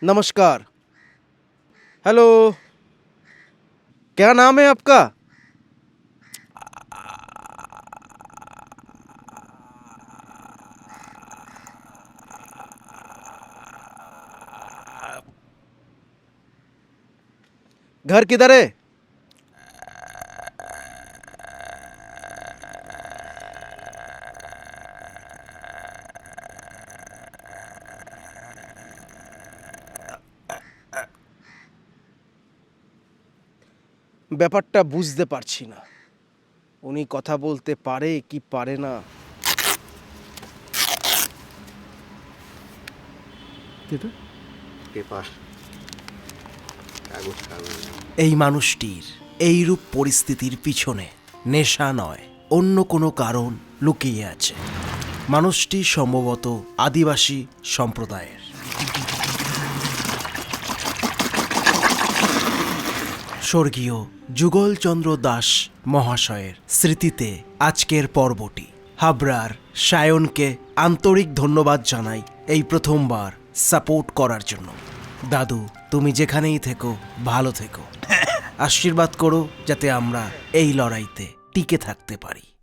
नमस्कार। हेलो, क्या नाम है आपका? घर किधर है? ব্যাপারটা বুঝতে পারছি না, উনি কথা বলতে পারে কি পারে না। কেটে পেপার কাগজ কাগজ এই মানুষটির এইরূপ পরিস্থিতির পিছনে নেশা নয়, অন্য কোনো কারণ লুকিয়ে আছে। মানুষটি সম্ভবত আদিবাসী সম্প্রদায়ের। স্বর্গীয় যুগলচন্দ্র দাস মহাশয়ের স্মৃতিতে আজকের পর্বটি। হাবড়ার সায়নকে আন্তরিক ধন্যবাদ জানাই এই প্রথমবার সাপোর্ট করার জন্য। দাদু, তুমি যেখানেই থেকো ভালো থেকো। আশীর্বাদ করো যাতে আমরা এই লড়াইতে টিকে থাকতে পারি।